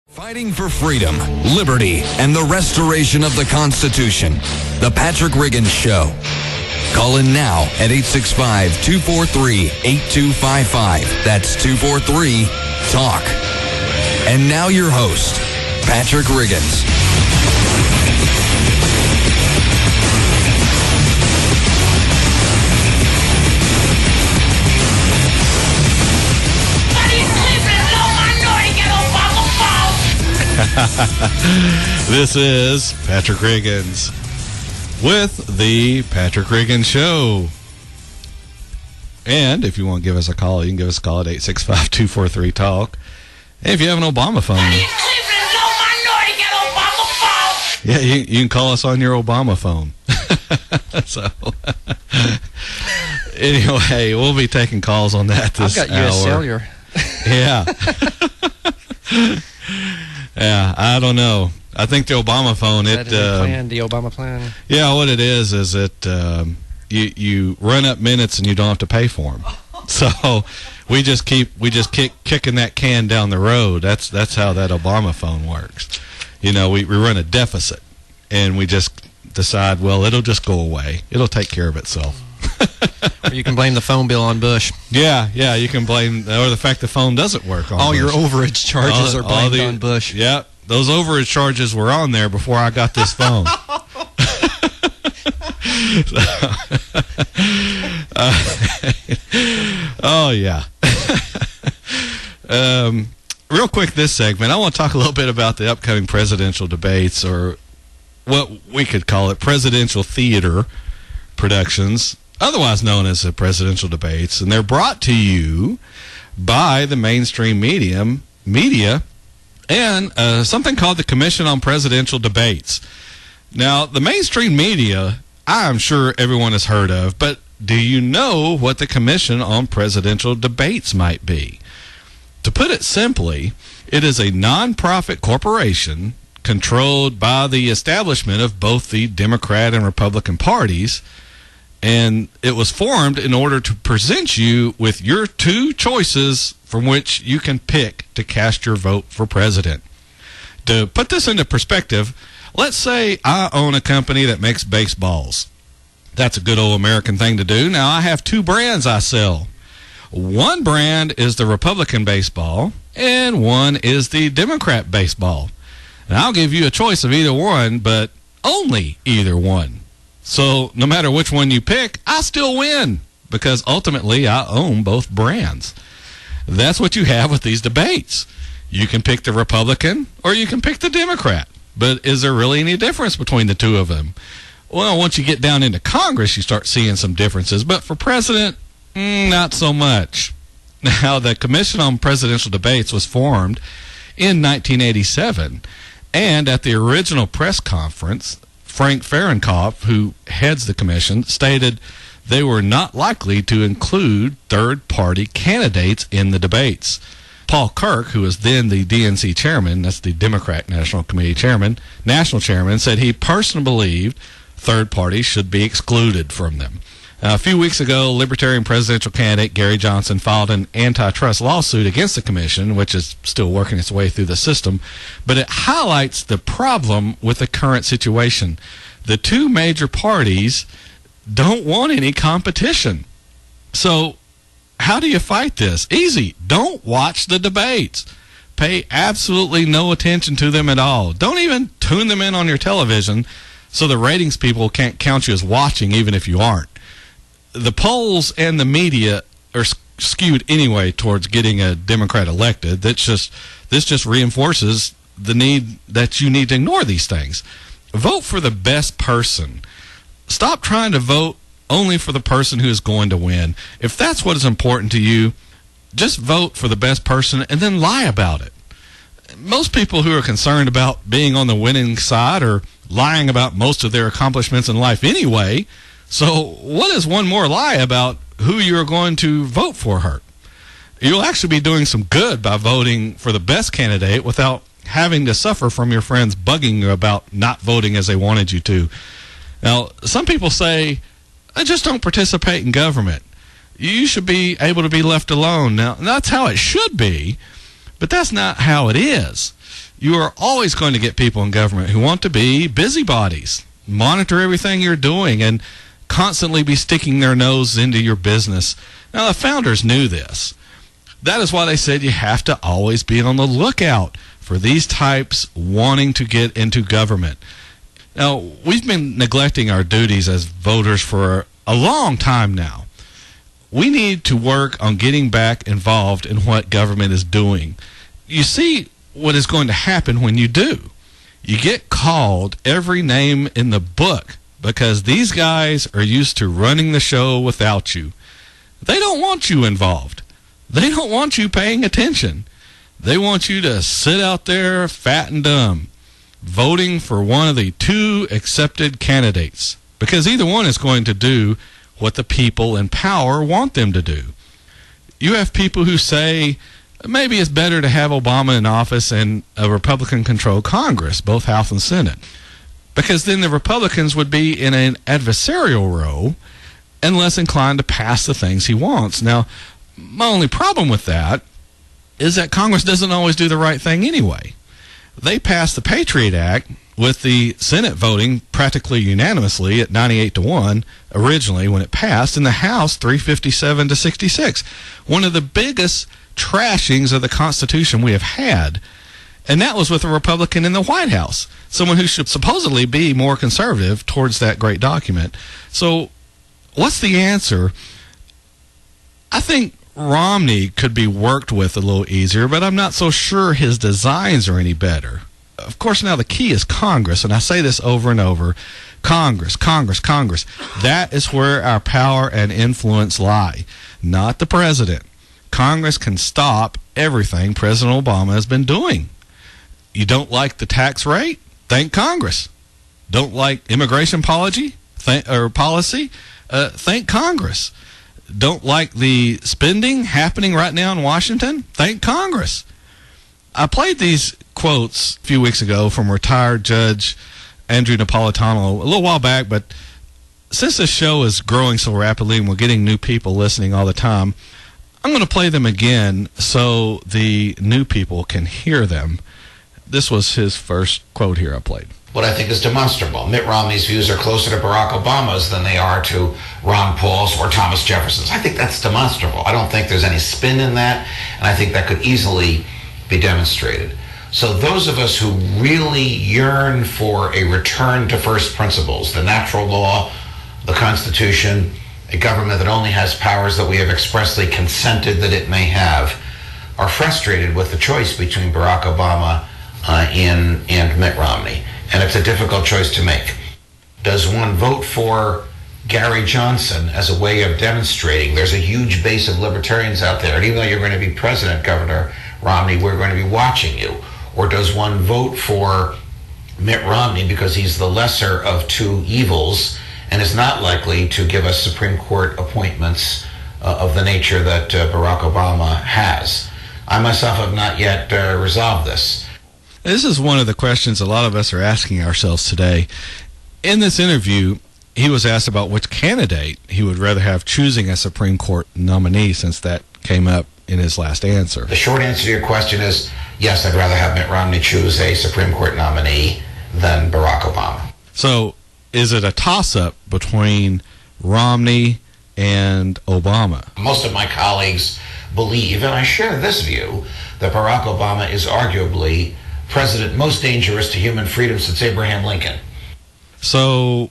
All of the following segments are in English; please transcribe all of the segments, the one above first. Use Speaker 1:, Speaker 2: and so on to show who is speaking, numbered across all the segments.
Speaker 1: Fighting for freedom, liberty, and the restoration of the Constitution. The Patrick Riggins Show. Call in now at 865-243-8255. That's 243-TALK. And now your host, Patrick Riggins.
Speaker 2: This is Patrick Riggins with the Patrick Riggins Show. And if you want to give us a call, you can give us a call at 865-243-TALK. And if you have an Obama phone, yeah, you can call us on your Obama phone. So, anyway, we'll be taking calls on that this hour.
Speaker 3: I've got U.S. Cellular.
Speaker 2: Yeah. Yeah, I don't know. I think the Obama phone,
Speaker 3: the Obama plan.
Speaker 2: Yeah, what it is that you run up minutes and you don't have to pay for them. So we just keep kicking that can down the road. That's how that Obama phone works. You know, we run a deficit and we just decide, well, it'll just go away. It'll take care of itself.
Speaker 3: Or you can blame the phone bill on Bush.
Speaker 2: Yeah, you can blame, or the fact the phone doesn't work on
Speaker 3: all
Speaker 2: Bush.
Speaker 3: Your overage charges are blamed on Bush.
Speaker 2: Yeah, those overage charges were on there before I got this phone. Oh, yeah. Real quick, this segment, I want to talk a little bit about the upcoming presidential debates, or what we could call it, presidential theater productions, otherwise known as the presidential debates, and they're brought to you by the mainstream media and something called the Commission on Presidential Debates. Now, the mainstream media, I'm sure everyone has heard of, but do you know what the Commission on Presidential Debates might be? To put it simply, it is a nonprofit corporation controlled by the establishment of both the Democrat and Republican parties, and it was formed in order to present you with your two choices from which you can pick to cast your vote for president. To put this into perspective, let's say I own a company that makes baseballs. That's a good old American thing to do. Now, I have two brands I sell. One brand is the Republican baseball, and one is the Democrat baseball. And I'll give you a choice of either one, but only either one. So no matter which one you pick, I still win because ultimately I own both brands. That's what you have with these debates. You can pick the Republican or you can pick the Democrat. But is there really any difference between the two of them? Well, once you get down into Congress, you start seeing some differences. But for president, not so much. Now, the Commission on Presidential Debates was formed in 1987. And at the original press conference, Frank Fahrenkopf, who heads the commission, stated they were not likely to include third-party candidates in the debates. Paul Kirk, who was then the DNC chairman, that's the Democrat National Committee chairman, national chairman, said he personally believed third parties should be excluded from them. A few weeks ago, Libertarian presidential candidate Gary Johnson filed an antitrust lawsuit against the commission, which is still working its way through the system, but it highlights the problem with the current situation. The two major parties don't want any competition. So how do you fight this? Easy. Don't watch the debates. Pay absolutely no attention to them at all. Don't even tune them in on your television so the ratings people can't count you as watching even if you aren't. The polls and the media are skewed anyway towards getting a Democrat elected. This just reinforces the need that you need to ignore these things. Vote for the best person. Stop trying to vote only for the person who is going to win. If that's what is important to you, just vote for the best person and then lie about it. Most people who are concerned about being on the winning side are lying about most of their accomplishments in life anyway. So what is one more lie about who you're going to vote for hurt? You'll actually be doing some good by voting for the best candidate without having to suffer from your friends bugging you about not voting as they wanted you to. Now, some people say, I just don't participate in government. You should be able to be left alone. Now, that's how it should be, but that's not how it is. You are always going to get people in government who want to be busybodies, monitor everything you're doing, and constantly be sticking their nose into your business. Now, the founders knew this. That is why they said you have to always be on the lookout for these types wanting to get into government. Now, we've been neglecting our duties as voters for a long time now. We need to work on getting back involved in what government is doing. You see what is going to happen when you do. You get called every name in the book because these guys are used to running the show without you. They don't want you involved. They don't want you paying attention. They want you to sit out there fat and dumb, voting for one of the two accepted candidates, because either one is going to do what the people in power want them to do. You have people who say maybe it's better to have Obama in office and a Republican-controlled Congress, both House and Senate, because then the Republicans would be in an adversarial role and less inclined to pass the things he wants. Now, my only problem with that is that Congress doesn't always do the right thing anyway. They passed the Patriot Act with the Senate voting practically unanimously at 98-1 originally when it passed, and the House 357-66. One of the biggest trashings of the Constitution we have had. And that was with a Republican in the White House, someone who should supposedly be more conservative towards that great document. So what's the answer? I think Romney could be worked with a little easier, but I'm not so sure his designs are any better. Of course, now the key is Congress, and I say this over and over. Congress, Congress, Congress. That is where our power and influence lie, not the president. Congress can stop everything President Obama has been doing. You don't like the tax rate? Thank Congress. Don't like immigration policy? Thank Congress. Don't like the spending happening right now in Washington? Thank Congress. I played these quotes a few weeks ago from retired Judge Andrew Napolitano a little while back, but since this show is growing so rapidly and we're getting new people listening all the time, I'm going to play them again so the new people can hear them. This was his first quote here I played.
Speaker 4: What I think is demonstrable. Mitt Romney's views are closer to Barack Obama's than they are to Ron Paul's or Thomas Jefferson's. I think that's demonstrable. I don't think there's any spin in that, and I think that could easily be demonstrated. So those of us who really yearn for a return to first principles, the natural law, the Constitution, a government that only has powers that we have expressly consented that it may have, are frustrated with the choice between Barack Obama and Mitt Romney. And it's a difficult choice to make. Does one vote for Gary Johnson as a way of demonstrating there's a huge base of libertarians out there, and even though you're going to be president, Governor Romney, we're going to be watching you? Or does one vote for Mitt Romney because he's the lesser of two evils and is not likely to give us Supreme Court appointments of the nature that Barack Obama has? I myself have not yet resolved this.
Speaker 2: This is one of the questions a lot of us are asking ourselves today. In this interview, he was asked about which candidate he would rather have choosing a Supreme Court nominee, since that came up in his last answer.
Speaker 4: The short answer to your question is, yes, I'd rather have Mitt Romney choose a Supreme Court nominee than Barack Obama.
Speaker 2: So is it a toss-up between Romney and Obama?
Speaker 4: Most of my colleagues believe, and I share this view, that Barack Obama is arguably president most dangerous to human freedom since Abraham Lincoln.
Speaker 2: So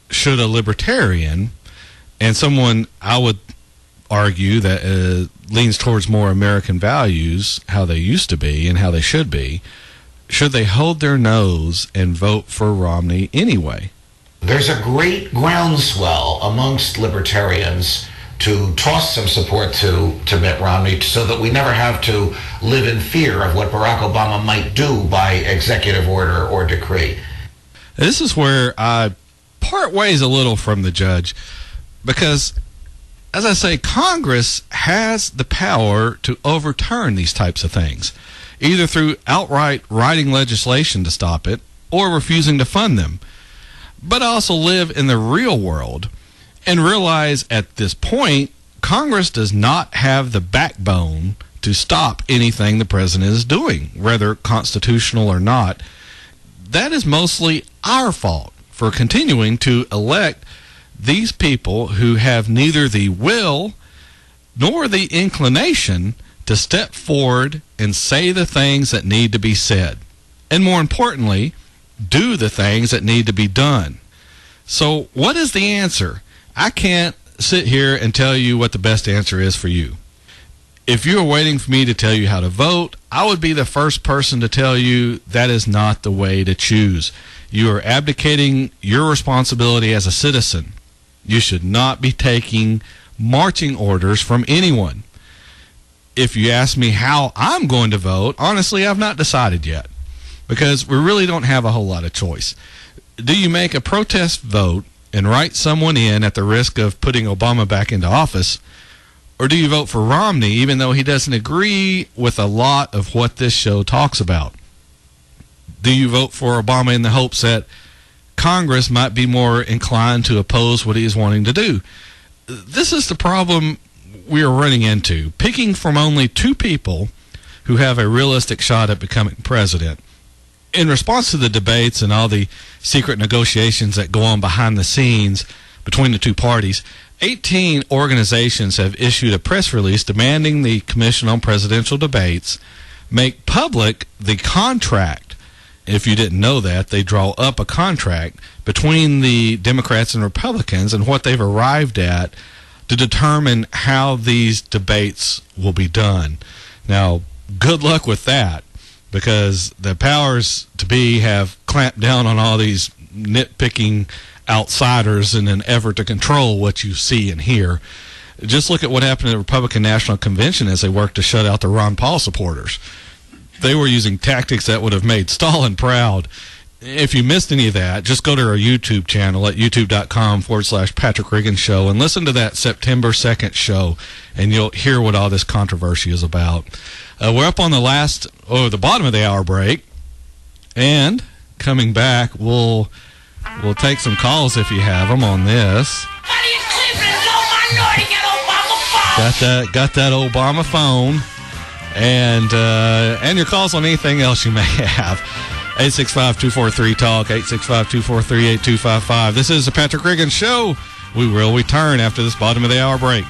Speaker 2: should a libertarian and someone I would argue that leans towards more American values, how they used to be and how they should be, should they hold their nose and vote for Romney anyway?
Speaker 4: There's a great groundswell amongst libertarians to toss some support to Mitt Romney so that we never have to live in fear of what Barack Obama might do by executive order or decree.
Speaker 2: This is where I part ways a little from the judge, because, as I say, Congress has the power to overturn these types of things, either through outright writing legislation to stop it or refusing to fund them. But I also live in the real world and realize at this point, Congress does not have the backbone to stop anything the president is doing, whether constitutional or not. That is mostly our fault for continuing to elect these people who have neither the will nor the inclination to step forward and say the things that need to be said. And more importantly, do the things that need to be done. So what is the answer? I can't sit here and tell you what the best answer is for you. If you are waiting for me to tell you how to vote, I would be the first person to tell you that is not the way to choose. You are abdicating your responsibility as a citizen. You should not be taking marching orders from anyone. If you ask me how I'm going to vote, honestly, I've not decided yet, because we really don't have a whole lot of choice. Do you make a protest vote and write someone in at the risk of putting Obama back into office, or do you vote for Romney even though he doesn't agree with a lot of what this show talks about? Do you vote for Obama in the hopes that Congress might be more inclined to oppose what he is wanting to do? This is the problem we are running into, picking from only two people who have a realistic shot at becoming president. In response to the debates and all the secret negotiations that go on behind the scenes between the two parties, 18 organizations have issued a press release demanding the Commission on Presidential Debates make public the contract. If you didn't know that, they draw up a contract between the Democrats and Republicans and what they've arrived at to determine how these debates will be done. Now, good luck with that, because the powers to be have clamped down on all these nitpicking outsiders in an effort to control what you see and hear. Just look at what happened at the Republican National Convention as they worked to shut out the Ron Paul supporters. They were using tactics that would have made Stalin proud. If you missed any of that, just go to our YouTube channel at youtube.com/Patrick Riggins Show and listen to that September 2nd show, and you'll hear what all this controversy is about. We're up on the bottom of the hour break, and coming back, we'll take some calls if you have them on this. Got that Obama phone, and your calls on anything else you may have. 865-243-TALK, 865-243-8255. This is the Patrick Riggins Show. We will return after this bottom of the hour break.